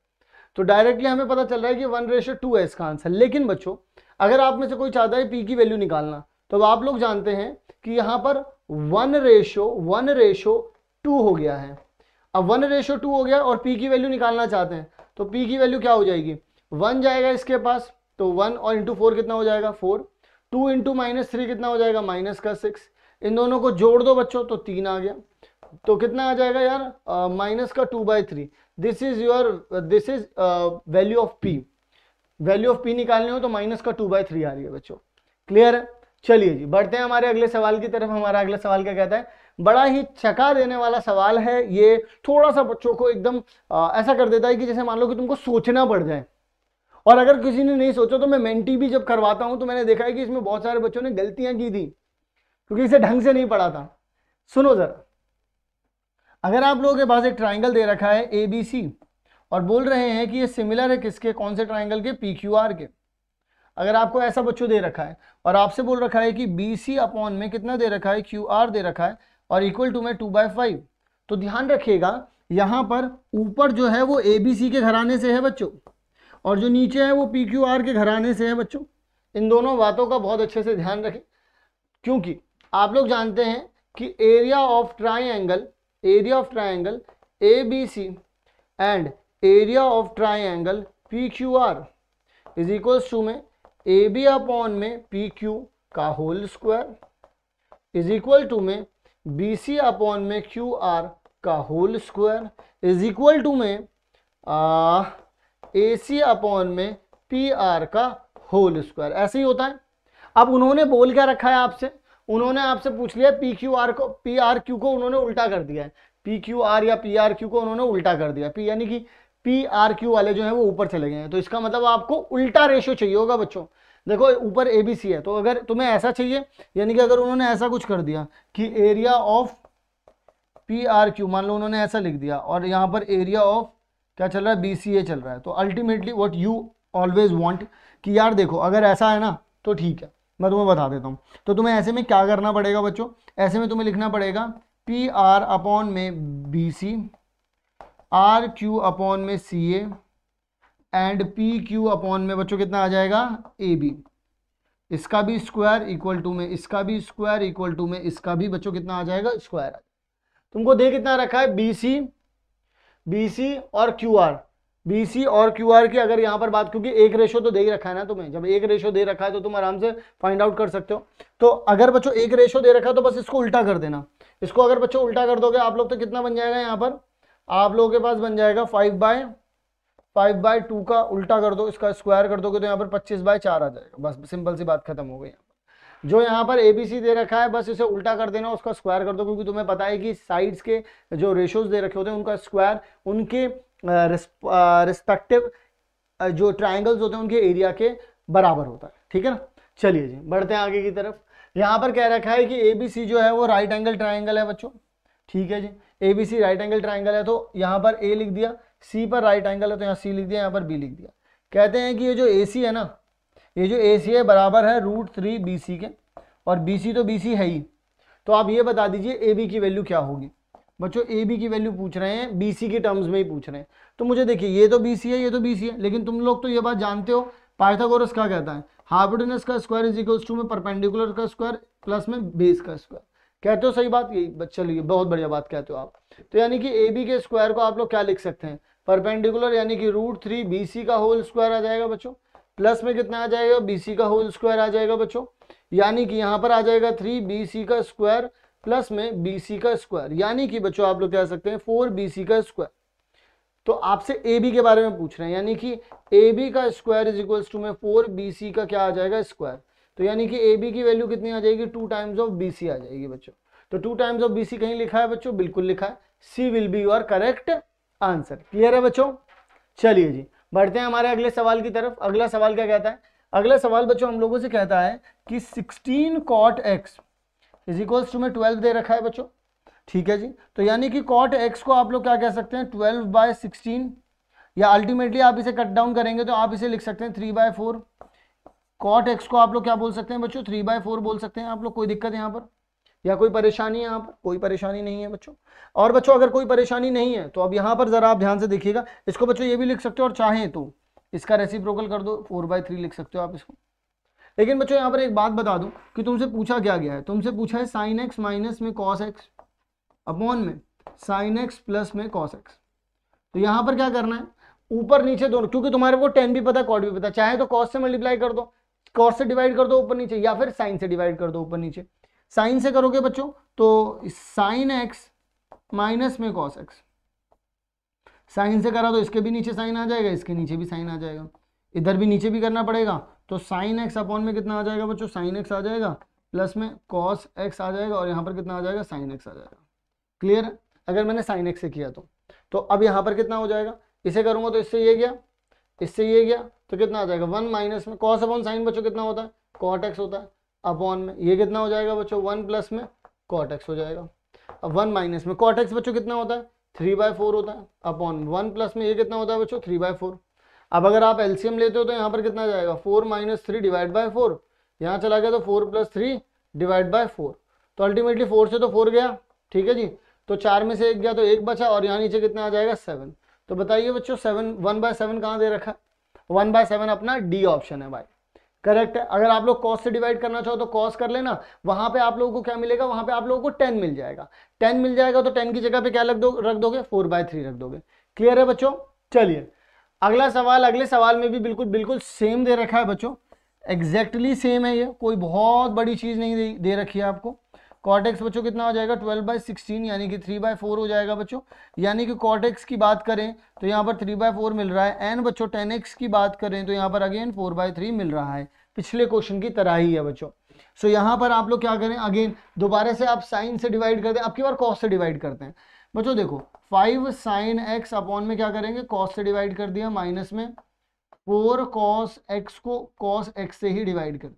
तो डायरेक्टली हमें पता चल रहा है कि 1:2 है इसका आंसर। लेकिन बच्चों अगर आप में से कोई चाहता है p की वैल्यू निकालना, तो आप लोग जानते हैं कि यहाँ पर 1:2 हो गया है। अब 1:2 हो गया और p की वैल्यू निकालना चाहते हैं, तो p की वैल्यू क्या हो जाएगी, 1 जाएगा इसके पास, तो 1 और इंटू 4 कितना हो जाएगा 4, 2 इंटू -3 कितना हो जाएगा -6, इन दोनों को जोड़ दो बच्चों तो 3 आ गया। तो कितना आ जाएगा यार, -2/3। This is value of p। Value of p निकालने हो तो -2/3 आ रही है बच्चों। क्लियर है। चलिए जी बढ़ते हैं हमारे अगले सवाल की तरफ। हमारा अगला सवाल क्या कहता है, बड़ा ही चका देने वाला सवाल है ये, थोड़ा सा बच्चों को एकदम ऐसा कर देता है कि जैसे मान लो कि तुमको सोचना पड़ जाए। और अगर किसी ने नहीं सोचा, तो मैं मेंटी भी जब करवाता हूं तो मैंने देखा है कि इसमें बहुत सारे बच्चों ने गलतियां की थी क्योंकि इसे ढंग से नहीं पढ़ा था। सुनो जरा, अगर आप लोगों के पास एक ट्राइंगल दे रखा है ABC और बोल रहे हैं कि ये सिमिलर है किसके, कौन से ट्राइंगल के, PQR के। अगर आपको ऐसा बच्चों दे रखा है और आपसे बोल रखा है कि BC अपॉन में कितना दे रखा है, QR दे रखा है, और इक्वल टू में 2/5, तो ध्यान रखिएगा यहां पर ऊपर जो है वो ABC के घराने से है बच्चों, और जो नीचे है वो PQR के घराने से है बच्चों। इन दोनों बातों का बहुत अच्छे से ध्यान रखें, क्योंकि आप लोग जानते हैं कि area of triangle ABC and area of triangle PQR is equals to में AB अपॉन में PQ का whole square is equal to में BC अपॉन में QR का whole square is equal to में AC अपॉन में PR का whole square. ऐसे ही होता है। अब उन्होंने बोल क्या रखा है आपसे, उन्होंने आपसे पूछ लिया PQR को, PRQ को उन्होंने उल्टा कर दिया है, PQR या PRQ को उन्होंने उल्टा कर दिया, P यानी कि PRQ वाले जो है वो ऊपर चले गए हैं। तो इसका मतलब आपको उल्टा रेशो चाहिए होगा बच्चों। देखो ऊपर ABC है, तो अगर तुम्हें ऐसा चाहिए, यानी कि अगर उन्होंने ऐसा कुछ कर दिया कि एरिया ऑफ PRQ, मान लो उन्होंने ऐसा लिख दिया, और यहाँ पर एरिया ऑफ क्या चल रहा है, BCA चल रहा है, तो ultimately what you always want कि यार देखो अगर ऐसा है ना तो ठीक है, मैं तुम्हें बता देता हूँ। तो तुम्हें ऐसे में क्या करना पड़ेगा बच्चों, ऐसे में तुम्हें लिखना पड़ेगा PR अपॉन में BC, RQ अपॉन में CA एंड PQ अपॉन में बच्चों कितना आ जाएगा AB। इसका भी स्क्वायर इक्वल टू में इसका भी स्क्वायर इक्वल टू में इसका भी बच्चों कितना आ जाएगा, स्क्वायर। तुमको दे कितना रखा है, BC और QR। BC और QR की अगर यहाँ पर बात, क्योंकि एक रेशो तो दे ही रखा है ना तुम्हें, जब एक रेशो दे रखा है तो तुम आराम से फाइंड आउट कर सकते हो। तो अगर बच्चों एक रेशो दे रखा है तो बस इसको उल्टा कर देना। इसको अगर बच्चों उल्टा कर दोगे आप लोग तो कितना बन जाएगा, यहाँ पर आप लोगों के पास बन जाएगा 5/2 का उल्टा कर दो, इसका स्क्वायर कर दोगे तो यहाँ पर 25/4 आ जाएगा। बस सिंपल सी बात खत्म हो गई। जो यहाँ पर ABC दे रखा है बस इसे उल्टा कर देना, उसका स्क्वायर कर दो, क्योंकि तुम्हें पता है कि साइड्स के जो रेशोज दे रखे होते हैं उनका स्क्वायर उनके रिस्पेक्टिव जो ट्राइंगल्स होते हैं उनके एरिया के बराबर होता है। ठीक है ना। चलिए जी बढ़ते हैं आगे की तरफ। यहाँ पर कह रखा है कि ABC जो है वो राइट एंगल ट्राइंगल है बच्चों। ठीक है जी, ABC राइट एंगल ट्राइंगल है, तो यहाँ पर A लिख दिया, C पर राइट एंगल है तो यहाँ C लिख दिया, यहाँ पर B लिख दिया। कहते हैं कि ये जो AC है ना, ये जो AC है बराबर है √3 BC के, और BC तो BC है ही। तो आप ये बता दीजिए AB की वैल्यू क्या होगी। बच्चों ए बी की वैल्यू पूछ रहे हैं, बी सी के टर्म्स में ही पूछ रहे हैं। तो मुझे देखिए ये तो बी सी है, ये तो बी सी है, लेकिन तुम लोग तो ये बात जानते हो पाइथागोरस क्या कहता है, हाइपोटेनस का स्क्वायर इज इक्वल्स टू में परपेंडिकुलर का स्क्वायर प्लस में बेस का स्क्वायर। कहते हो सही बात, यही चलिए बहुत बढ़िया बात कहते हो आप। तो यानी कि ए बी के स्क्वायर को आप लोग क्या लिख सकते हैं, परपेंडिकुलर यानी कि √3 बी सी का होल स्क्वायर आ जाएगा बच्चों, प्लस में कितना आ जाएगा, बी सी का होल स्क्वायर आ जाएगा बच्चों, यानी कि यहाँ पर आ जाएगा 3 बी सी का स्क्वायर प्लस में बी सी का स्क्वायर, यानी कि बच्चों आप लोग कह सकते हैं 4 बी सी का स्क्वायर। तो आपसे ए बी के बारे में पूछ रहे हैं, यानी कि ए बी का स्क्वायर इज इक्वल्स टू में 4 बी सी का क्या आ जाएगा, स्क्वायर। तो यानी कि ए बी की वैल्यू कितनी आ जाएगी, 2 टाइम्स ऑफ बी सी आ जाएगी बच्चों। तो 2 टाइम्स ऑफ बी सी कहीं लिखा है बच्चों, बिल्कुल लिखा है, C will be your correct answer. Clear है बच्चों। चलिए जी बढ़ते हैं हमारे अगले सवाल की तरफ। अगला सवाल क्या कहता है, अगला सवाल बच्चों हम लोगों से कहता है कि 16 cot x is equals to में 12 दे रखा है बच्चों, ठीक है जी। तो यानी कि cot x को आप लोग क्या कह सकते हैं, 12/16, या अल्टीमेटली आप इसे कट डाउन करेंगे तो आप इसे लिख सकते हैं 3/4। cot x को आप लोग क्या बोल सकते हैं बच्चों, 3/4 बोल सकते हैं आप लोग। कोई दिक्कत है यहाँ पर या कोई परेशानी है यहाँ पर, कोई परेशानी नहीं है बच्चों। और बच्चों अगर कोई परेशानी नहीं है तो अब यहाँ पर जरा आप ध्यान से देखिएगा, इसको बच्चों ये भी लिख सकते हो और चाहें तो इसका रेसिप्रोकल कर दो, 4/3 लिख सकते हो आप इसको। लेकिन बच्चों यहाँ पर एक बात बता दूं कि तुमसे पूछा क्या गया है, तुमसे पूछा है sin x माइनस में cos x अपॉन में sin x प्लस में cos x। तो यहाँ पर क्या करना है, ऊपर नीचे दोनों, क्योंकि तुम्हारे को tan भी पता है cot भी पता है, चाहे तो cos से मल्टीप्लाई कर दो, cos से डिवाइड कर दो ऊपर नीचे, या फिर sin से डिवाइड कर दो ऊपर नीचे। साइन से करोगे बच्चों तो sin x माइनस में cos x, साइन से करा तो इसके भी नीचे साइन आ जाएगा, इसके नीचे भी साइन आ जाएगा, इधर भी नीचे भी करना पड़ेगा। तो sin x अपॉन में कितना आ जाएगा बच्चों, sin x आ जाएगा प्लस में cos x आ जाएगा, और यहाँ पर कितना आ जाएगा, sin x आ जाएगा। क्लियर है, अगर मैंने sin x से किया तो अब यहाँ पर कितना हो जाएगा, इसे करूँगा तो इससे ये गया, इससे ये गया, तो कितना आ जाएगा 1 माइनस में cos अपॉन साइन बच्चों कितना होता है, cot x होता है, अपॉन में ये कितना हो जाएगा बच्चों, 1 प्लस में cot x हो जाएगा। अब 1 माइनस में cot x बच्चों कितना होता है, 3/4 होता है, अपॉन 1 प्लस में ये कितना होता है बच्चों, 3/4। अब अगर आप एलसीएम लेते हो तो यहाँ पर कितना जाएगा, 4 - 3 डिवाइड बाय 4, यहाँ चला गया तो 4 + 3 डिवाइड बाय 4, तो अल्टीमेटली 4 से तो 4 गया, ठीक है जी। तो 4 में से 1 गया तो 1 बचा, और यहाँ नीचे कितना आ जाएगा 7। तो बताइए बच्चों 1/7 कहाँ दे रखा है, 1/7 अपना डी ऑप्शन है भाई, करेक्ट है। अगर आप लोग cos से डिवाइड करना चाहो तो cos कर लेना, वहां पे आप लोगों को क्या मिलेगा, वहां पे आप लोगों को 10 मिल जाएगा, 10 मिल जाएगा तो 10 की जगह पे क्या रख दोगे 4/3 रख दोगे। क्लियर है बच्चों। चलिए अगला सवाल, अगले सवाल में भी बिल्कुल सेम दे रखा है बच्चों, एग्जैक्टली सेम है ये, कोई बहुत बड़ी चीज नहीं दे रखी है आपको। cot x बच्चों कितना हो जाएगा, 12/16 यानी कि 3/4 हो जाएगा बच्चों। यानी कि cot x की बात करें तो यहाँ पर 3/4 मिल रहा है, एंड बच्चों tan x की बात करें तो यहाँ पर अगेन 4/3 मिल रहा है, पिछले क्वेश्चन की तरह ही है बच्चों। सो यहाँ पर आप लोग क्या करें, अगेन दोबारा से आप साइन से डिवाइड करते हैं, अब की बार cos से डिवाइड करते हैं बच्चों। देखो 5 sin x अपॉन में क्या करेंगे, cos से डिवाइड कर दिया, माइनस में 4 cos x को cos x से ही डिवाइड कर दिया,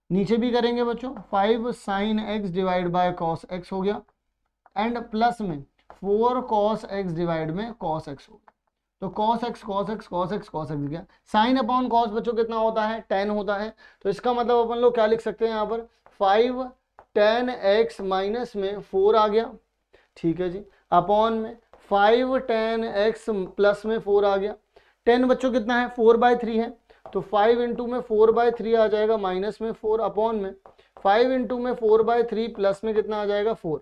नीचे भी करेंगे बच्चों 5 sin x divide by cos x हो गया, एंड प्लस में 4 cos x डिवाइड में cos x हो गया। तो cos x cos x cos x cos x गया, साइन अपॉन cos बच्चों कितना होता है, tan होता है। तो इसका मतलब अपन लोग क्या लिख सकते हैं यहाँ पर, 5 tan x माइनस में 4 आ गया, ठीक है जी, अपॉन में 5 tan x प्लस में 4 आ गया। 10 बच्चों कितना है, 4/3 है, तो 5 इंटू में 4/3 आ जाएगा, माइनस में 4, अपॉन में 5 इंटू में 4/3 प्लस में कितना आ जाएगा 4।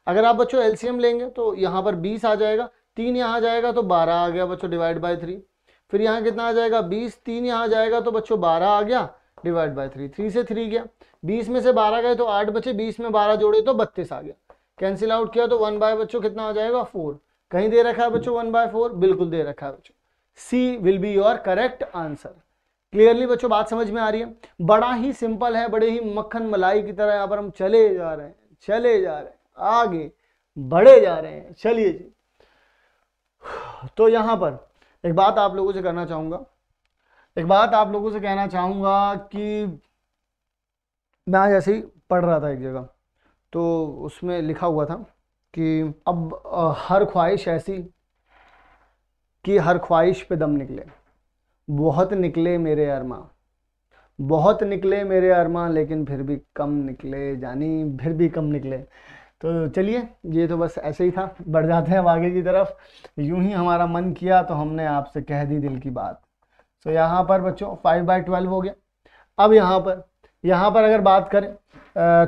अगर आप बच्चों एलसीएम लेंगे तो यहाँ पर 20 आ जाएगा, 3 यहाँ जाएगा तो 12 आ गया बच्चों, डिवाइड बाय 3। फिर यहाँ कितना आ जाएगा 20, 3 यहाँ जाएगा तो बच्चों 12 आ गया, डिवाइड बाय 3, 3 से 3 गया, 20 में से 12 गए तो 8 बचे, 20 में 12 जोड़े तो 32 आ गया, कैंसिल आउट किया तो 1 बाय बच्चों कितना आ जाएगा 4। कहीं दे रखा है बच्चों 1/4, बिल्कुल दे रखा है बच्चों, C will be your correct answer. Clearly बच्चों बात समझ में आ रही है, बड़ा ही सिंपल है, बड़े ही मक्खन मलाई की तरह यहाँ पर हम चले जा रहे हैं, आगे बढ़े जा रहे हैं। चलिए जी, तो यहाँ पर एक बात आप लोगों से कहना चाहूंगा कि मैं आज ऐसे ही पढ़ रहा था एक जगह, तो उसमें लिखा हुआ था कि अब हर ख्वाहिश ऐसी कि हर ख्वाहिश पे दम निकले, बहुत निकले मेरे अरमां, लेकिन फिर भी कम निकले, जानी फिर भी कम निकले। तो चलिए, ये तो बस ऐसे ही था, बढ़ जाते हैं अब आगे की तरफ। यूं ही हमारा मन किया तो हमने आपसे कह दी दिल की बात। तो यहाँ पर बच्चों 5/12 हो गया। अब यहाँ पर अगर बात करें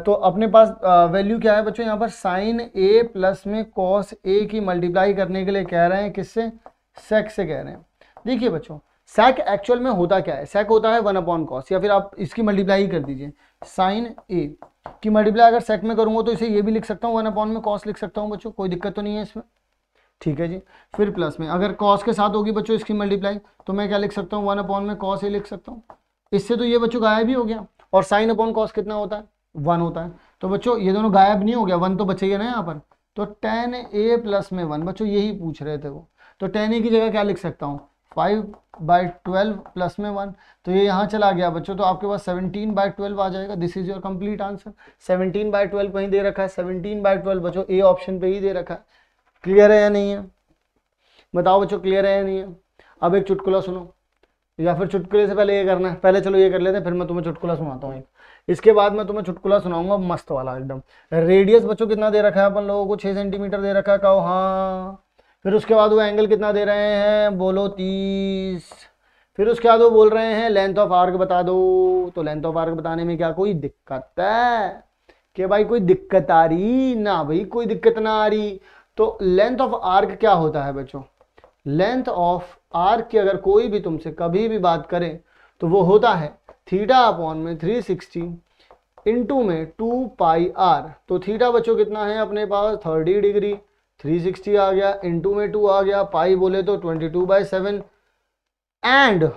तो अपने पास वैल्यू क्या है बच्चों, यहाँ पर साइन ए प्लस में कॉस ए की मल्टीप्लाई करने के लिए कह रहे हैं, किससे, सेक से कह रहे हैं। देखिए बच्चों, सेक एक्चुअल में होता क्या है, सेक होता है 1/cos, या फिर आप इसकी मल्टीप्लाई ही कर दीजिए, साइन ए की मल्टीप्लाई अगर सेक में करूंगा तो इसे ये भी लिख सकता हूँ 1/cos लिख सकता हूँ बच्चों, कोई दिक्कत तो नहीं है इसमें, ठीक है जी। फिर प्लस में अगर कॉस के साथ होगी बच्चों इसकी मल्टीप्लाई, तो मैं क्या लिख सकता हूँ 1/cos ए लिख सकता हूँ। इससे तो ये बच्चों गायब ही हो गया, और साइन अपॉन कॉस कितना होता है, 1 होता है। तो बच्चों ये दोनों गायब नहीं हो गया, 1 तो बचेगा ना यहाँ पर। तो tan a प्लस में 1, बच्चों यही पूछ रहे थे वो, तो tan a की जगह क्या लिख सकता हूँ, 5/12 प्लस में 1, तो ये यहाँ चला गया बच्चों, तो आपके पास 17/12 आ जाएगा। This is your complete answer. 17/12 कहीं दे रखा है, 17/12 बच्चों ए ऑप्शन पे ही दे रखा है। क्लियर है या नहीं है, बताओ बच्चों, क्लियर है या नहीं है। अब एक चुटकुला सुनो, या फिर चुटकुले से पहले ये करना है, पहले चलो ये कर लेते हैं, फिर मैं तुम्हें चुटकुला सुनाता हूँ एक। इसके बाद मैं तुम्हें चुटकुला सुनाऊंगा मस्त वाला एकदम। रेडियस बच्चों कितना दे रखा है अपन लोगों को, 6 सेंटीमीटर दे रखा है, कहो हाँ। फिर उसके बाद वो एंगल कितना दे रहे हैं, बोलो 30। फिर उसके बाद वो बोल रहे हैं लेंथ ऑफ आर्क बता दो, तो लेंथ ऑफ आर्क बताने में क्या कोई दिक्कत है कि भाई, कोई दिक्कत आ रही ना भाई, कोई दिक्कत ना आ रही। तो लेंथ ऑफ आर्क क्या होता है बच्चों, लेंथ ऑफ आर्क की अगर कोई भी तुमसे कभी भी बात करे तो वो होता है θ/360 इंटू में 2πr। तो थीटा बच्चों कितना है अपने पास, 30 डिग्री, 360 आ गया, इंटू में 2 आ गया, पाई बोले तो 22/7। एंड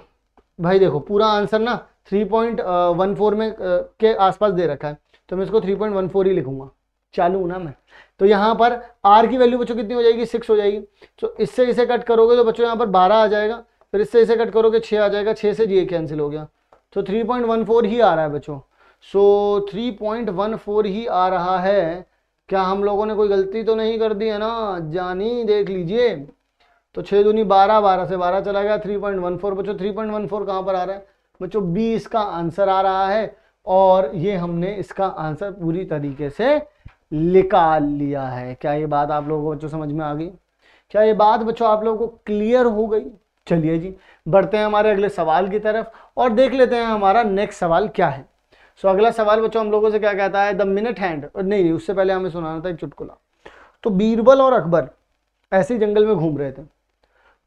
भाई देखो पूरा आंसर ना 3.14 में के आसपास दे रखा है, तो मैं इसको 3.14 ही लिखूंगा, चालू ना मैं। तो यहाँ पर r की वैल्यू बच्चों कितनी हो जाएगी, 6 हो जाएगी। तो इससे इसे कट करोगे तो बच्चों यहाँ पर 12 आ जाएगा, फिर इससे इसे कट करोगे 6 आ जाएगा, 6 से ये कैंसिल हो गया, तो 3.14 ही आ रहा है बच्चों। सो 3.14 ही आ रहा है। क्या हम लोगों ने कोई गलती तो नहीं कर दी है ना, जानी देख लीजिए। तो 6 दूनी 12, 12 से 12 चला गया, 3.14 बच्चों। 3.14 कहाँ पर आ रहा है बच्चों, 20 का आंसर आ रहा है। और ये हमने इसका आंसर पूरी तरीके से निकाल लिया है। क्या ये बात आप लोगों को बच्चों समझ में आ गई, क्या ये बात बच्चों आप लोगों को क्लियर हो गई। चलिए जी, बढ़ते हैं हमारे अगले सवाल की तरफ और देख लेते हैं हमारा नेक्स्ट सवाल क्या है। सो अगला सवाल बच्चों हम लोगों से क्या कहता है, द मिनट हैंड, और नहीं उससे पहले हमें सुनाना था एक चुटकुला। तो बीरबल और अकबर ऐसे ही जंगल में घूम रहे थे।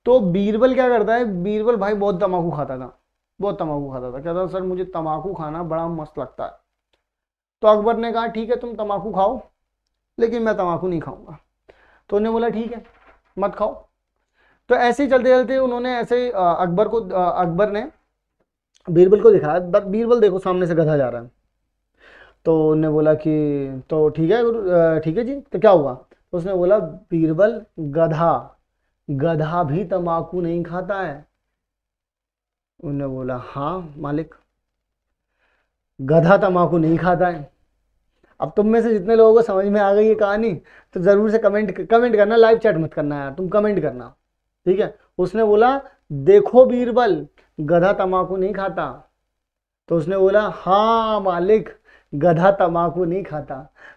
तो बीरबल क्या करता है, बीरबल भाई बहुत तम्बाकू खाता था, बहुत तम्बाकू खाता था। कहता था सर मुझे तम्बाकू खाना बड़ा मस्त लगता है। तो अकबर ने कहा ठीक है तुम तम्बाकू खाओ, लेकिन मैं तम्बाकू नहीं खाऊंगा। तो उन्होंने बोला ठीक है मत खाओ। तो ऐसे ही चलते चलते उन्होंने ऐसे अकबर ने बीरबल को दिखाया, बीरबल देखो सामने से गधा जा रहा है। तो उन्होंने बोला कि तो ठीक है ठीक है जी, तो क्या हुआ। तो उसने बोला बीरबल गधा भी तम्बाकू नहीं खाता है। उन्होंने बोला हाँ मालिक, गधा तम्बाकू नहीं खाता है। अब तुम में से जितने लोगों को समझ में आ गई ये कहानी, तो जरूर से कमेंट करना, लाइव चैट मत करना यार, तुम कमेंट करना, ठीक है। उसने बोला देखो बीरबल गधा तम्बाकू नहीं खाता। तो उसने बोला हाँ मालिक, गधा तम्बाकू नहीं खाता।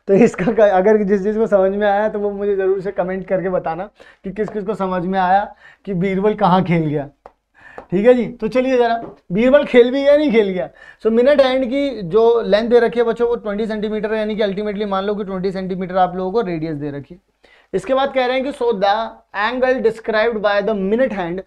तो इसका अगर जिस को समझ में आया तो वो मुझे जरूर से कमेंट करके बताना कि किस किस को समझ में आया कि बीरबल कहाँ खेल गया, ठीक है जी। तो चलिए जरा, बीरबल खेल भी गया नहीं खेल गया। सो मिनट हैंड की जो लेंथ दे रखी है बच्चों वो 20 सेंटीमीटर है, यानी कि अल्टीमेटली मान लो कि 20 सेंटीमीटर आप लोगों को रेडियस दे रखी है। इसके बाद कह रहे हैं कि so the angle described by the minute hand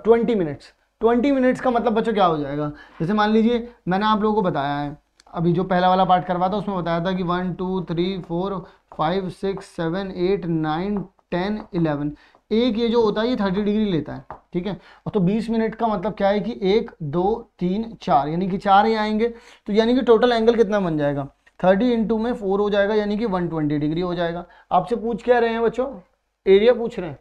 20 minutes. 20 minutes का मतलब बच्चों क्या हो जाएगा, जैसे मान लीजिए मैंने आप लोगों को बताया है अभी जो पहला वाला पार्ट करवा था उसमें बताया था कि 1 2 3 4 5 6 7 8 9 10 11, एक ये जो होता है ये 30 डिग्री लेता है, ठीक है। और तो 20 मिनट का मतलब क्या है कि 1 2 3 4, यानी कि 4 ही आएंगे। तो यानी कि टोटल एंगल कितना बन जाएगा, 30 इंटू में 4 हो जाएगा, यानी कि 120 डिग्री हो जाएगा। आपसे पूछ क्या रहे हैं बच्चों, एरिया पूछ रहे हैं।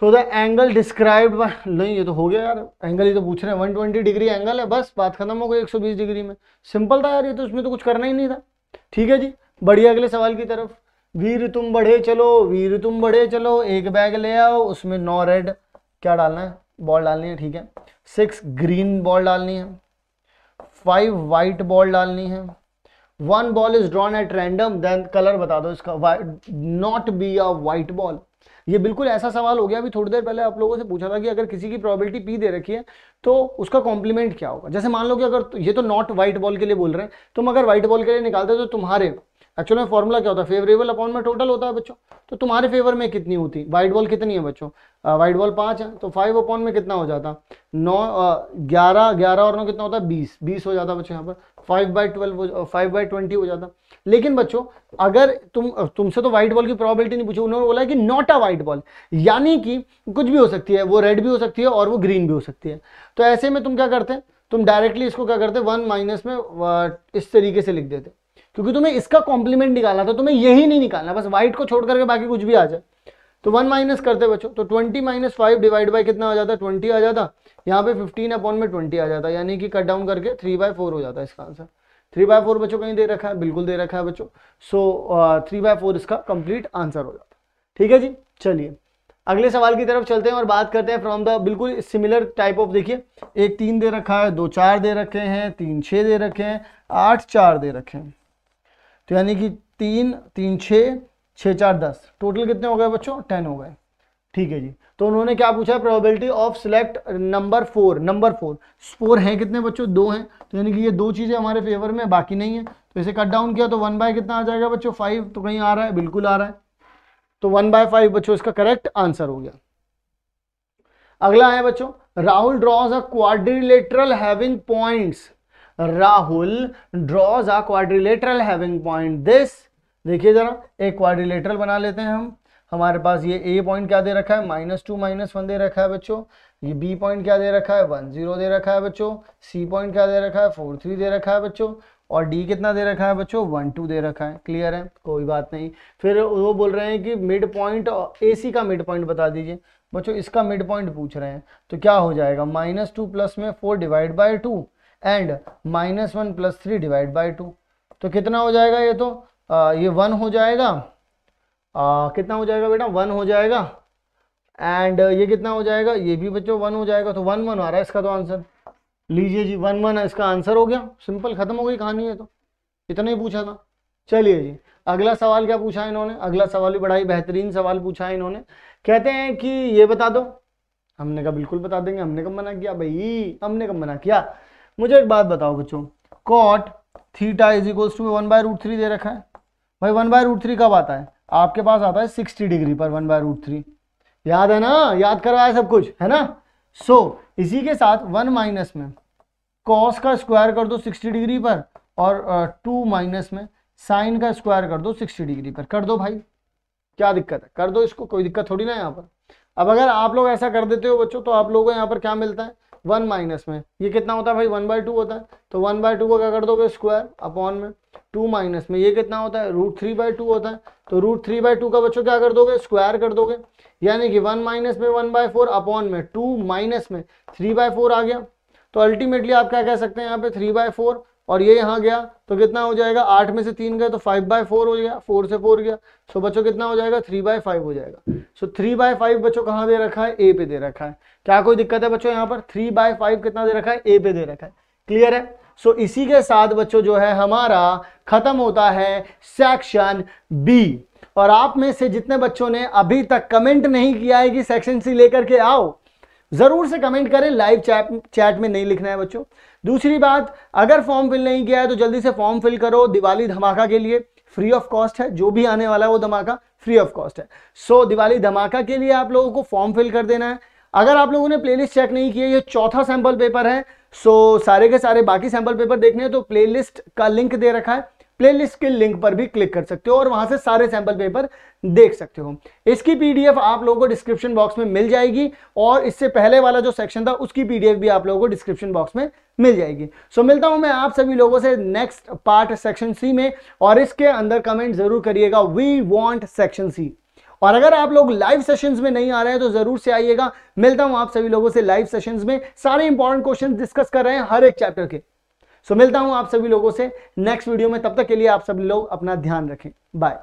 So the angle described bye, नहीं ये तो हो गया यार, एंगल ही तो पूछ रहे हैं, 120 डिग्री एंगल है, बस बात खत्म हो गई। 120 डिग्री में सिंपल था यार ये तो, उसमें तो कुछ करना ही नहीं था, ठीक है जी। बढ़िया अगले सवाल की तरफ। वीर तुम बढ़े चलो, वीर तुम बढ़े चलो, एक बैग ले आओ, उसमें 9 रेड क्या डालना है, बॉल डालनी है, ठीक है। 6 ग्रीन बॉल डालनी है, 5 वाइट बॉल डालनी है, one ball is drawn at random, then colour बता दो इसका, not be a white ball. ये बिल्कुल ऐसा सवाल हो गया। अभी थोड़ी देर पहले आप लोगों से पूछा था कि अगर किसी की प्रोबेबिलिटी पी दे रखी है तो उसका कॉम्प्लीमेंट क्या होगा। जैसे मान लो कि अगर ये तो नॉट व्हाइट बॉल के लिए बोल रहे हैं, तुम अगर व्हाइट बॉल के लिए निकालते तो तुम्हारे एक्चुअल में फॉर्मूला क्या होता है, फेवरेबल अपॉन में टोटल होता है बच्चों। तो तुम्हारे फेवर में कितनी होती, व्हाइट बॉल कितनी है बच्चों, व्हाइट बॉल 5 है, तो 5 अपॉन में कितना हो जाता, 11 11 और 9 कितना होता है 20 हो जाता बच्चों। यहाँ पर 5/12 5/20 हो जाता। लेकिन बच्चों अगर तुमसे तो व्हाइट बॉल की प्रोबेबिलिटी नहीं पूछी, उन्होंने बोला कि नॉट अ व्हाइट बॉल, यानी कि कुछ भी हो सकती है, वो रेड भी हो सकती है और वो ग्रीन भी हो सकती है। तो ऐसे में तुम क्या करते, तुम डायरेक्टली इसको क्या करते, 1 माइनस में इस तरीके से लिख देते, क्योंकि तुम्हें इसका कॉम्प्लीमेंट निकालना था, तुम्हें यही नहीं निकालना, बस व्हाइट को छोड़ करके बाकी कुछ भी आ जाए। तो 1 माइनस करते बच्चों, तो 20 - 5 डिवाइड बाई कितना आ जाता, 20 आ जाता। यहाँ पे 15 अपॉन में 20 आ जाता, यानी कि कट डाउन करके 3/4 हो जाता है इसका आंसर। 3/4 बच्चों कहीं दे रखा है, बिल्कुल दे रखा है बच्चों। सो 3/4 इसका कंप्लीट आंसर हो जाता। ठीक है जी, चलिए अगले सवाल की तरफ चलते हैं और बात करते हैं फ्रॉम द बिल्कुल सिमिलर टाइप ऑफ। देखिए 1 3 दे रखा है, 2 4 दे रखे हैं, 3 6 दे रखे हैं, 8 4 दे रखे हैं। तो यानी कि 3 3 6 6 4 10, टोटल कितने हो गए बच्चों, 10 हो गए। ठीक है जी, तो उन्होंने क्या पूछा, probability of select number 4। Number 4 हैं कितने बच्चों, 2 हैं। तो यानी कि ये 2 चीजें हमारे फेवर में, बाकी नहीं है। तो इसे कट डाउन किया तो 1/, कितना आ जाएगा बच्चों, 5। तो कहीं आ रहा है, बिल्कुल आ रहा है। तो 1/5 बच्चों इसका करेक्ट आंसर हो गया। अगला है बच्चों, Rahul draws a quadrilateral having points. Rahul draws a quadrilateral having point this. देखिए जरा, एक क्वाड्रिलेटरल बना लेते हैं हम। हमारे पास ये ए पॉइंट क्या दे रखा है, -2 -1 दे रखा है बच्चों। ये बी पॉइंट क्या दे रखा है, 1 0 दे रखा है बच्चों। सी पॉइंट क्या दे रखा है, 4 3 दे रखा है बच्चों। और डी कितना दे रखा है बच्चों, 1 2 दे रखा है। क्लियर है, कोई बात नहीं। फिर वो बोल रहे हैं कि मिड पॉइंट, ए सी का मिड पॉइंट बता दीजिए बच्चों। इसका मिड पॉइंट पूछ रहे हैं, तो क्या हो जाएगा, -2 प्लस में 4 divide by 2 and -1 plus 3 divide by 2। तो कितना हो जाएगा, ये तो ये 1 हो जाएगा। कितना हो जाएगा बेटा, 1 हो जाएगा। एंड ये कितना हो जाएगा, ये भी बच्चों 1 हो जाएगा। तो 1 1 आ रहा है इसका तो आंसर। लीजिए जी, 1 1 इसका आंसर हो गया। सिंपल, खत्म हो गई कहानी है। तो इतना ही पूछा था। चलिए जी, अगला सवाल क्या पूछा है इन्होंने। अगला सवाल भी बड़ा ही बेहतरीन सवाल पूछा है इन्होंने। कहते हैं कि ये बता दो। हमने कहा बिल्कुल बता देंगे, हमने कब मना किया भाई, हमने कब मना किया। मुझे एक बात बताओ बच्चों, cot theta is equals to 1/√3 दे रखा है। भाई 1/√3 कब आता है, आपके पास आता है 60 डिग्री पर 1/√3। याद है ना, याद करवाया सब कुछ है ना। सो इसी के साथ 1 माइनस में कॉस का स्क्वायर कर दो 60 डिग्री पर, और 2 माइनस में साइन का स्क्वायर कर दो 60 डिग्री पर। कर दो भाई, क्या दिक्कत है, कर दो इसको, कोई दिक्कत थोड़ी ना है यहाँ पर। अब अगर आप लोग ऐसा कर देते हो बच्चों, तो आप लोगों को यहाँ पर क्या मिलता है, 1 माइनस में ये कितना होता है भाई, 1/2 होता है। तो 1/2 को क्या कर दोगे, स्क्वायर अपॉन में 2 माइनस में ये कितना होता है, √3/2 होता है। तो √3/2 का बच्चों क्या कर दोगे, स्क्वायर कर दोगे। यानी कि 1 माइनस में 1/4 अपॉन में 2 माइनस में 3/4 आ गया। तो अल्टीमेटली आप क्या कह सकते हैं यहाँ पे 3/4, और ये यहाँ गया तो कितना हो जाएगा, 8 में से 3 गए तो 5/4 हो गया, 4 से 4 गया। सो बच्चों कितना हो जाएगा, 3/5 हो जाएगा। सो 3/5 बच्चों कहाँ दे रखा है, ए पे दे रखा है। क्या कोई दिक्कत है बच्चों, यहाँ पर 3/5 कितना दे रखा है, ए पे दे रखा है। क्लियर है। सो इसी के साथ बच्चों जो है हमारा खत्म होता है सेक्शन बी। और आप में से जितने बच्चों ने अभी तक कमेंट नहीं किया है कि सेक्शन सी लेकर के आओ, जरूर से कमेंट करें। लाइव चैट में नहीं लिखना है बच्चों। दूसरी बात, अगर फॉर्म फिल नहीं किया है तो जल्दी से फॉर्म फिल करो। दिवाली धमाका के लिए फ्री ऑफ कॉस्ट है, जो भी आने वाला है वो धमाका फ्री ऑफ कॉस्ट है। सो दिवाली धमाका के लिए आप लोगों को फॉर्म फिल कर देना है। अगर आप लोगों ने प्लेलिस्ट चेक नहीं की है, ये चौथा सैंपल पेपर है। सो सारे के सारे बाकी सैंपल पेपर देखने हैं तो प्लेलिस्ट का लिंक दे रखा है, प्लेलिस्ट के लिंक पर भी क्लिक कर सकते हो और वहां से सारे सैंपल पेपर देख सकते हो। इसकी पीडीएफ आप लोगों को डिस्क्रिप्शन बॉक्स में मिल जाएगी, और इससे पहले वाला जो सेक्शन था उसकी पीडीएफ भी आप लोगों को डिस्क्रिप्शन बॉक्स में मिल जाएगी। सो मिलता हूं मैं आप सभी लोगों से नेक्स्ट पार्ट सेक्शन सी में, और इसके अंदर कमेंट जरूर करिएगा, वी वांट सेक्शन सी। और अगर आप लोग लाइव सेशंस में नहीं आ रहे हैं तो जरूर से आइएगा। मिलता हूं आप सभी लोगों से लाइव सेशंस में, सारे इंपॉर्टेंट क्वेश्चन डिस्कस कर रहे हैं हर एक चैप्टर के। सो मिलता हूं आप सभी लोगों से नेक्स्ट वीडियो में। तब तक के लिए आप सभी लोग अपना ध्यान रखें। बाय।